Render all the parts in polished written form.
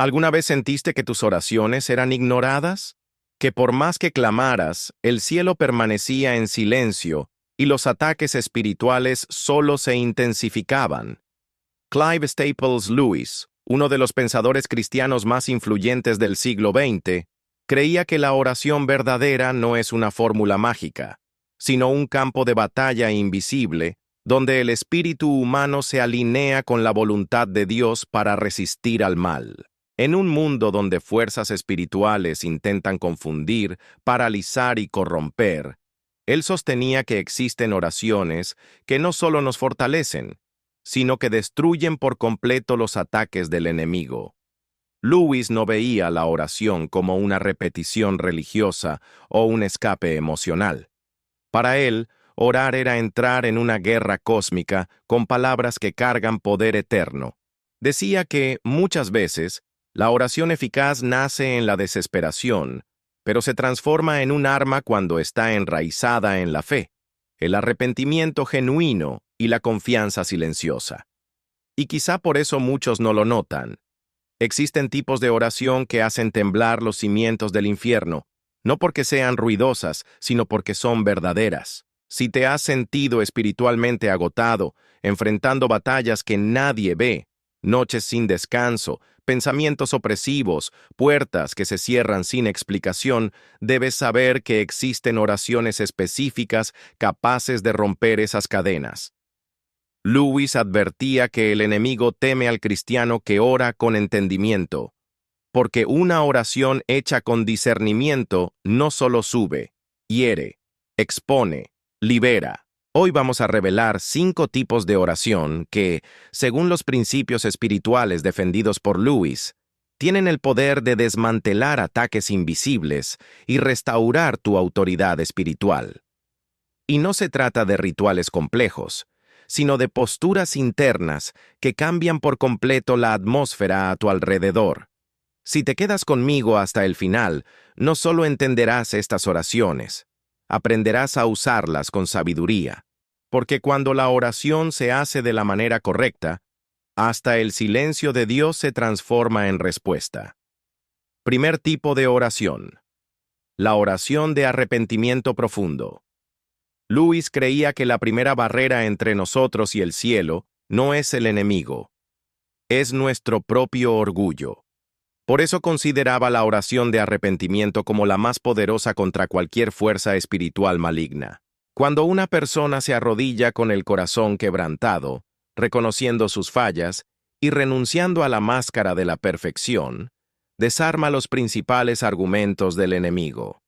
¿Alguna vez sentiste que tus oraciones eran ignoradas? Que por más que clamaras, el cielo permanecía en silencio y los ataques espirituales solo se intensificaban. Clive Staples Lewis, uno de los pensadores cristianos más influyentes del siglo XX, creía que la oración verdadera no es una fórmula mágica, sino un campo de batalla invisible donde el espíritu humano se alinea con la voluntad de Dios para resistir al mal. En un mundo donde fuerzas espirituales intentan confundir, paralizar y corromper, él sostenía que existen oraciones que no solo nos fortalecen, sino que destruyen por completo los ataques del enemigo. Lewis no veía la oración como una repetición religiosa o un escape emocional. Para él, orar era entrar en una guerra cósmica con palabras que cargan poder eterno. Decía que, muchas veces, la oración eficaz nace en la desesperación, pero se transforma en un arma cuando está enraizada en la fe, el arrepentimiento genuino y la confianza silenciosa. Y quizá por eso muchos no lo notan. Existen tipos de oración que hacen temblar los cimientos del infierno, no porque sean ruidosas, sino porque son verdaderas. Si te has sentido espiritualmente agotado, enfrentando batallas que nadie ve, noches sin descanso, pensamientos opresivos, puertas que se cierran sin explicación, debes saber que existen oraciones específicas capaces de romper esas cadenas. Lewis advertía que el enemigo teme al cristiano que ora con entendimiento, porque una oración hecha con discernimiento no solo sube, hiere, expone, libera. Hoy vamos a revelar 5 tipos de oración que, según los principios espirituales defendidos por Lewis, tienen el poder de desmantelar ataques invisibles y restaurar tu autoridad espiritual. Y no se trata de rituales complejos, sino de posturas internas que cambian por completo la atmósfera a tu alrededor. Si te quedas conmigo hasta el final, no solo entenderás estas oraciones, aprenderás a usarlas con sabiduría, porque cuando la oración se hace de la manera correcta, hasta el silencio de Dios se transforma en respuesta. Primer tipo de oración. La oración de arrepentimiento profundo. Lewis creía que la primera barrera entre nosotros y el cielo no es el enemigo, es nuestro propio orgullo. Por eso consideraba la oración de arrepentimiento como la más poderosa contra cualquier fuerza espiritual maligna. Cuando una persona se arrodilla con el corazón quebrantado, reconociendo sus fallas y renunciando a la máscara de la perfección, desarma los principales argumentos del enemigo.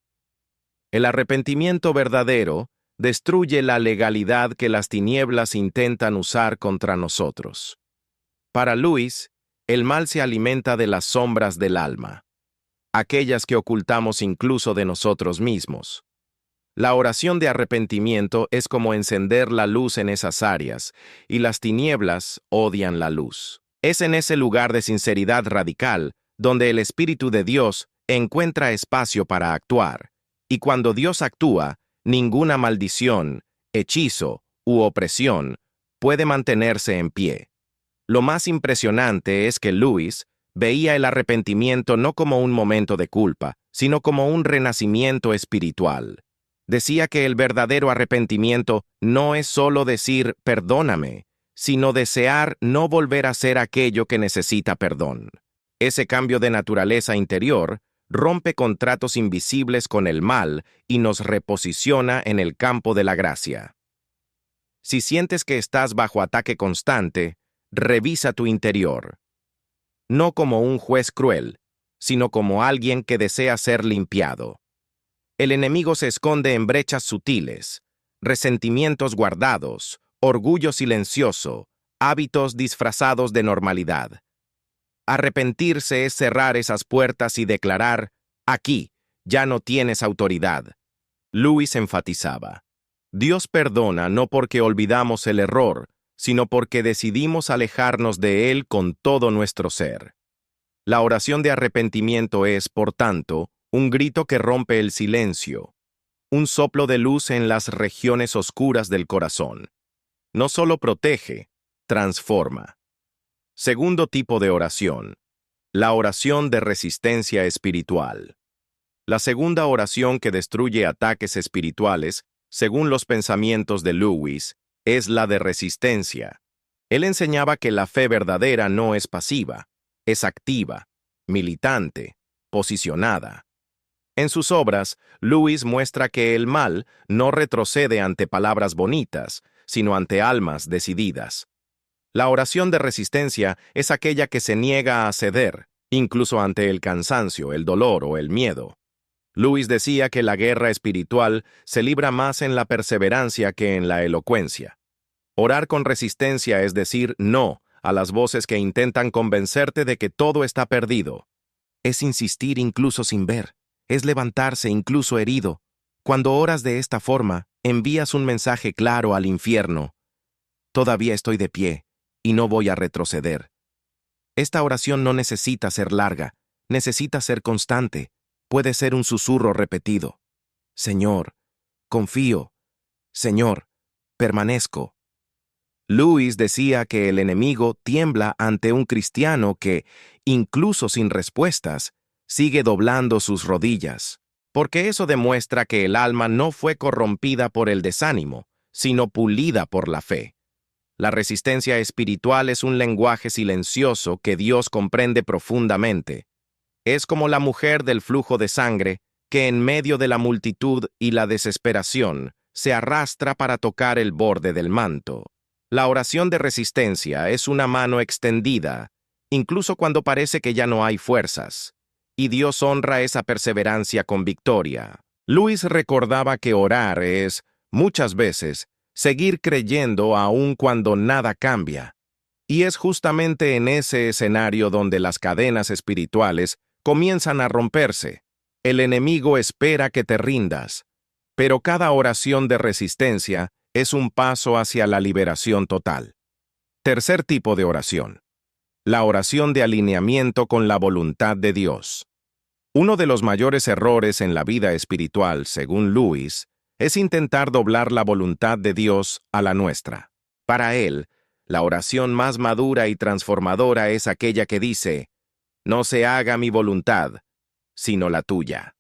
El arrepentimiento verdadero destruye la legalidad que las tinieblas intentan usar contra nosotros. Para Lewis, el mal se alimenta de las sombras del alma, aquellas que ocultamos incluso de nosotros mismos. La oración de arrepentimiento es como encender la luz en esas áreas, y las tinieblas odian la luz. Es en ese lugar de sinceridad radical donde el Espíritu de Dios encuentra espacio para actuar, y cuando Dios actúa, ninguna maldición, hechizo u opresión puede mantenerse en pie. Lo más impresionante es que Lewis veía el arrepentimiento no como un momento de culpa, sino como un renacimiento espiritual. Decía que el verdadero arrepentimiento no es solo decir «perdóname», sino desear no volver a hacer aquello que necesita perdón. Ese cambio de naturaleza interior rompe contratos invisibles con el mal y nos reposiciona en el campo de la gracia. Si sientes que estás bajo ataque constante, revisa tu interior. No como un juez cruel, sino como alguien que desea ser limpiado. El enemigo se esconde en brechas sutiles, resentimientos guardados, orgullo silencioso, hábitos disfrazados de normalidad. Arrepentirse es cerrar esas puertas y declarar, aquí, ya no tienes autoridad. Lewis enfatizaba, Dios perdona no porque olvidamos el error, sino porque decidimos alejarnos de él con todo nuestro ser. La oración de arrepentimiento es, por tanto, un grito que rompe el silencio, un soplo de luz en las regiones oscuras del corazón. No solo protege, transforma. Segundo tipo de oración. La oración de resistencia espiritual. La segunda oración que destruye ataques espirituales, según los pensamientos de Lewis, es la de resistencia. Él enseñaba que la fe verdadera no es pasiva, es activa, militante, posicionada. En sus obras, Lewis muestra que el mal no retrocede ante palabras bonitas, sino ante almas decididas. La oración de resistencia es aquella que se niega a ceder, incluso ante el cansancio, el dolor o el miedo. Lewis decía que la guerra espiritual se libra más en la perseverancia que en la elocuencia. Orar con resistencia es decir no a las voces que intentan convencerte de que todo está perdido. Es insistir incluso sin ver, es levantarse incluso herido. Cuando oras de esta forma, envías un mensaje claro al infierno. Todavía estoy de pie, y no voy a retroceder. Esta oración no necesita ser larga, necesita ser constante. Puede ser un susurro repetido. Señor, confío. Señor, permanezco. Lewis decía que el enemigo tiembla ante un cristiano que, incluso sin respuestas, sigue doblando sus rodillas, porque eso demuestra que el alma no fue corrompida por el desánimo, sino pulida por la fe. La resistencia espiritual es un lenguaje silencioso que Dios comprende profundamente. Es como la mujer del flujo de sangre que en medio de la multitud y la desesperación se arrastra para tocar el borde del manto. La oración de resistencia es una mano extendida, incluso cuando parece que ya no hay fuerzas, y Dios honra esa perseverancia con victoria. Lewis recordaba que orar es, muchas veces, seguir creyendo aun cuando nada cambia. Y es justamente en ese escenario donde las cadenas espirituales comienzan a romperse. El enemigo espera que te rindas, pero cada oración de resistencia es un paso hacia la liberación total. Tercer tipo de oración. La oración de alineamiento con la voluntad de Dios. Uno de los mayores errores en la vida espiritual, según Lewis, es intentar doblar la voluntad de Dios a la nuestra. Para él, la oración más madura y transformadora es aquella que dice, no se haga mi voluntad, sino la tuya.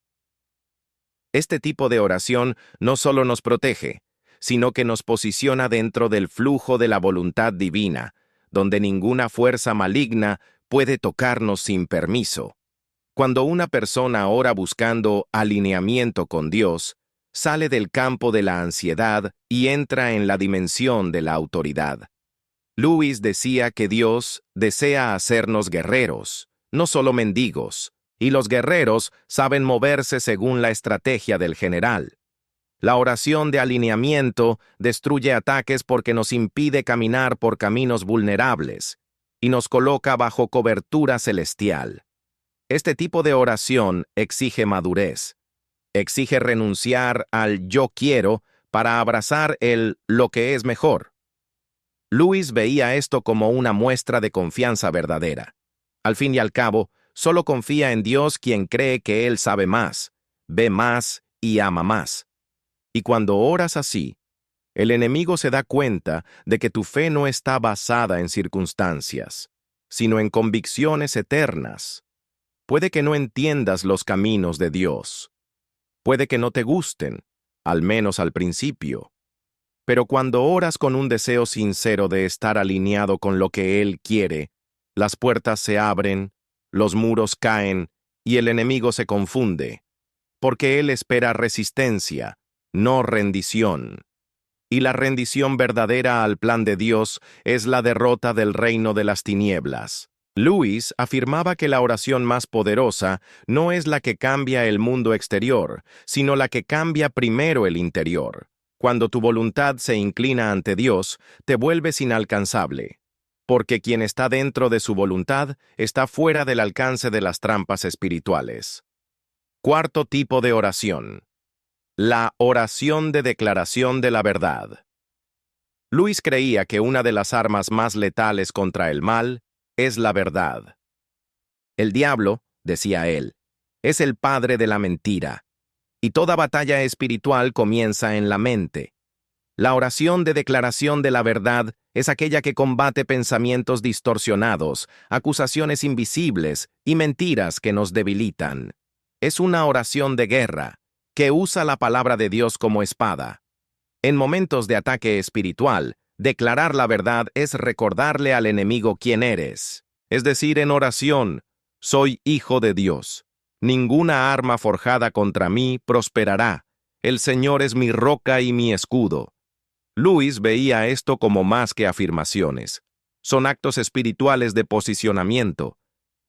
Este tipo de oración no solo nos protege, sino que nos posiciona dentro del flujo de la voluntad divina, donde ninguna fuerza maligna puede tocarnos sin permiso. Cuando una persona ora buscando alineamiento con Dios, sale del campo de la ansiedad y entra en la dimensión de la autoridad. Lewis decía que Dios desea hacernos guerreros, no solo mendigos, y los guerreros saben moverse según la estrategia del general. La oración de alineamiento destruye ataques porque nos impide caminar por caminos vulnerables y nos coloca bajo cobertura celestial. Este tipo de oración exige madurez. Exige renunciar al yo quiero para abrazar el lo que es mejor. Lewis veía esto como una muestra de confianza verdadera. Al fin y al cabo, solo confía en Dios quien cree que Él sabe más, ve más y ama más. Y cuando oras así, el enemigo se da cuenta de que tu fe no está basada en circunstancias, sino en convicciones eternas. Puede que no entiendas los caminos de Dios. Puede que no te gusten, al menos al principio. Pero cuando oras con un deseo sincero de estar alineado con lo que Él quiere, las puertas se abren, los muros caen y el enemigo se confunde, porque Él espera resistencia, no rendición. Y la rendición verdadera al plan de Dios es la derrota del reino de las tinieblas. Lewis afirmaba que la oración más poderosa no es la que cambia el mundo exterior, sino la que cambia primero el interior. Cuando tu voluntad se inclina ante Dios, te vuelves inalcanzable, porque quien está dentro de su voluntad está fuera del alcance de las trampas espirituales. Cuarto tipo de oración. La oración de declaración de la verdad. Lewis creía que una de las armas más letales contra el mal es la verdad. El diablo, decía él, es el padre de la mentira, y toda batalla espiritual comienza en la mente. La oración de declaración de la verdad es aquella que combate pensamientos distorsionados, acusaciones invisibles y mentiras que nos debilitan. Es una oración de guerra, que usa la palabra de Dios como espada. En momentos de ataque espiritual, declarar la verdad es recordarle al enemigo quién eres. Es decir, en oración, soy hijo de Dios. Ninguna arma forjada contra mí prosperará. El Señor es mi roca y mi escudo. Luis veía esto como más que afirmaciones. Son actos espirituales de posicionamiento.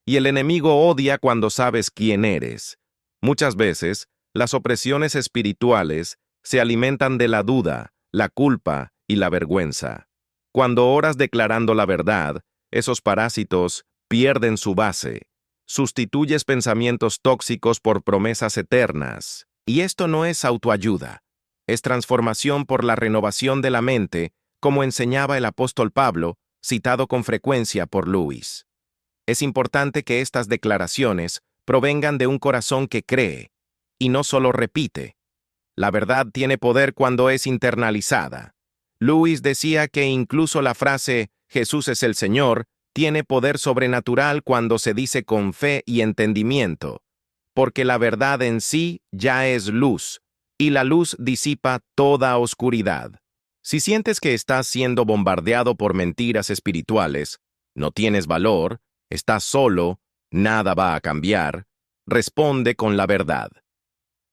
Y el enemigo odia cuando sabes quién eres. Muchas veces, las opresiones espirituales se alimentan de la duda, la culpa y la vergüenza. Cuando oras declarando la verdad, esos parásitos pierden su base. Sustituyes pensamientos tóxicos por promesas eternas. Y esto no es autoayuda. Es transformación por la renovación de la mente, como enseñaba el apóstol Pablo, citado con frecuencia por Luis. Es importante que estas declaraciones provengan de un corazón que cree, y no solo repite. La verdad tiene poder cuando es internalizada. Luis decía que incluso la frase «Jesús es el Señor» tiene poder sobrenatural cuando se dice con fe y entendimiento, porque la verdad en sí ya es luz, y la luz disipa toda oscuridad. Si sientes que estás siendo bombardeado por mentiras espirituales, no tienes valor, estás solo, nada va a cambiar, responde con la verdad.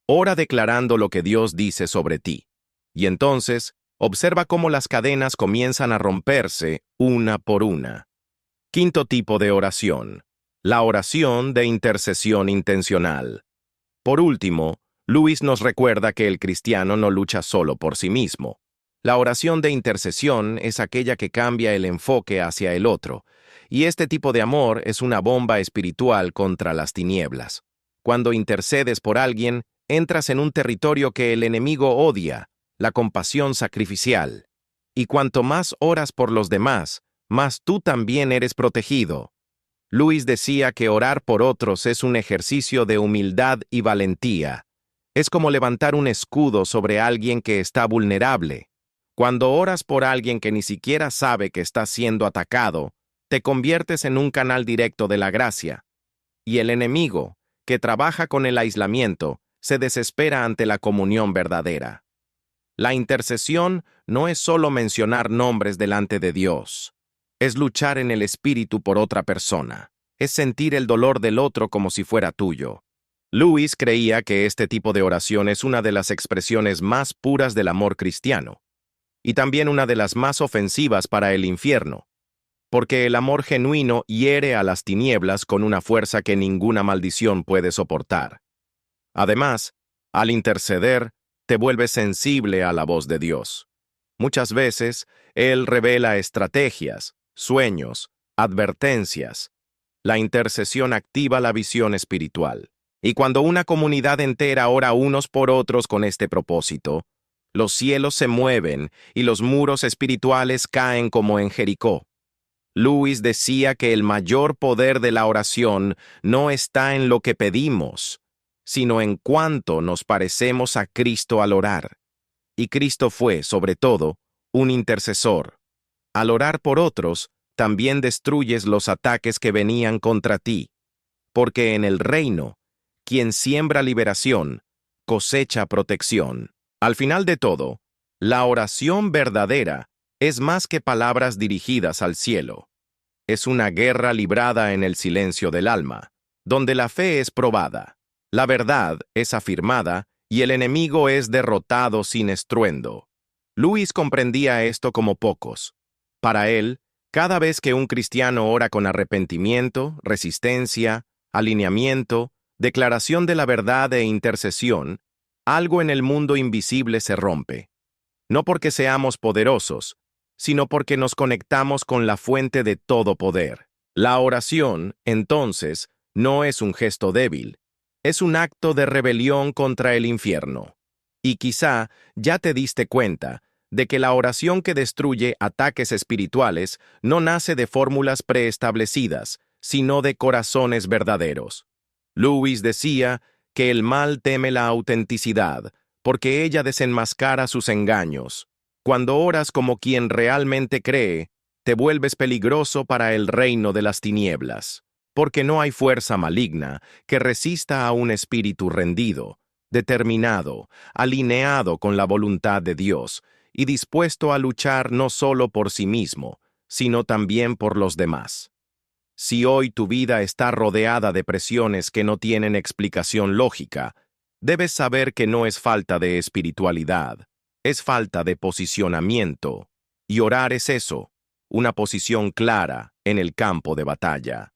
Ora declarando lo que Dios dice sobre ti. Y entonces, observa cómo las cadenas comienzan a romperse una por una. Quinto tipo de oración. La oración de intercesión intencional. Por último, Luis nos recuerda que el cristiano no lucha solo por sí mismo. La oración de intercesión es aquella que cambia el enfoque hacia el otro, y este tipo de amor es una bomba espiritual contra las tinieblas. Cuando intercedes por alguien, entras en un territorio que el enemigo odia, la compasión sacrificial. Y cuanto más oras por los demás, más tú también eres protegido. Luis decía que orar por otros es un ejercicio de humildad y valentía. Es como levantar un escudo sobre alguien que está vulnerable. Cuando oras por alguien que ni siquiera sabe que está siendo atacado, te conviertes en un canal directo de la gracia. Y el enemigo, que trabaja con el aislamiento, se desespera ante la comunión verdadera. La intercesión no es solo mencionar nombres delante de Dios. Es luchar en el espíritu por otra persona. Es sentir el dolor del otro como si fuera tuyo. Luis creía que este tipo de oración es una de las expresiones más puras del amor cristiano, y también una de las más ofensivas para el infierno, porque el amor genuino hiere a las tinieblas con una fuerza que ninguna maldición puede soportar. Además, al interceder, te vuelves sensible a la voz de Dios. Muchas veces, Él revela estrategias, sueños, advertencias. La intercesión activa la visión espiritual. Y cuando una comunidad entera ora unos por otros con este propósito, los cielos se mueven y los muros espirituales caen como en Jericó. Luis decía que el mayor poder de la oración no está en lo que pedimos, sino en cuánto nos parecemos a Cristo al orar. Y Cristo fue, sobre todo, un intercesor. Al orar por otros, también destruyes los ataques que venían contra ti, porque en el reino, quien siembra liberación, cosecha protección. Al final de todo, la oración verdadera es más que palabras dirigidas al cielo. Es una guerra librada en el silencio del alma, donde la fe es probada, la verdad es afirmada y el enemigo es derrotado sin estruendo. Luis comprendía esto como pocos. Para él, cada vez que un cristiano ora con arrepentimiento, resistencia, alineamiento, declaración de la verdad e intercesión, algo en el mundo invisible se rompe. No porque seamos poderosos, sino porque nos conectamos con la fuente de todo poder. La oración, entonces, no es un gesto débil, es un acto de rebelión contra el infierno. Y quizá ya te diste cuenta de que la oración que destruye ataques espirituales no nace de fórmulas preestablecidas, sino de corazones verdaderos. Luis decía que el mal teme la autenticidad, porque ella desenmascara sus engaños. Cuando oras como quien realmente cree, te vuelves peligroso para el reino de las tinieblas, porque no hay fuerza maligna que resista a un espíritu rendido, determinado, alineado con la voluntad de Dios y dispuesto a luchar no solo por sí mismo, sino también por los demás. Si hoy tu vida está rodeada de presiones que no tienen explicación lógica, debes saber que no es falta de espiritualidad, es falta de posicionamiento. Y orar es eso, una posición clara en el campo de batalla.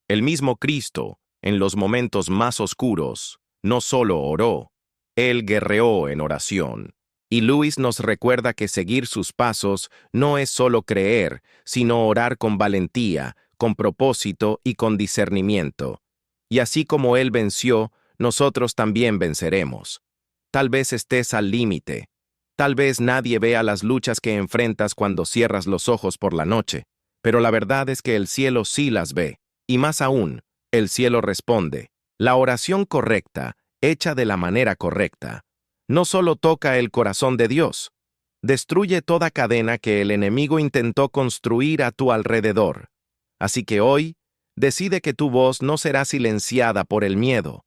El mismo Cristo, en los momentos más oscuros, no solo oró, Él guerreó en oración. Y Luis nos recuerda que seguir sus pasos no es solo creer, sino orar con valentía, con propósito y con discernimiento. Y así como Él venció, nosotros también venceremos. Tal vez estés al límite. Tal vez nadie vea las luchas que enfrentas cuando cierras los ojos por la noche, pero la verdad es que el cielo sí las ve. Y más aún, el cielo responde. La oración correcta, hecha de la manera correcta, no solo toca el corazón de Dios, destruye toda cadena que el enemigo intentó construir a tu alrededor. Así que hoy, decide que tu voz no será silenciada por el miedo,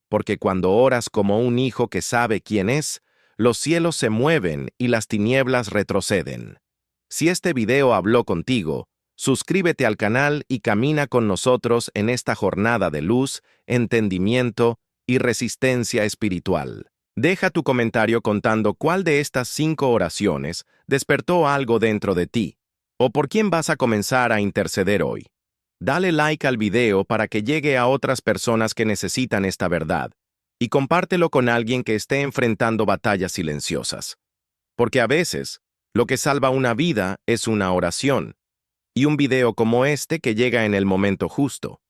porque cuando oras como un hijo que sabe quién es, los cielos se mueven y las tinieblas retroceden. Si este video habló contigo, suscríbete al canal y camina con nosotros en esta jornada de luz, entendimiento y resistencia espiritual. Deja tu comentario contando cuál de estas 5 oraciones despertó algo dentro de ti, o por quién vas a comenzar a interceder hoy. Dale like al video para que llegue a otras personas que necesitan esta verdad, y compártelo con alguien que esté enfrentando batallas silenciosas. Porque a veces, lo que salva una vida es una oración, y un video como este que llega en el momento justo.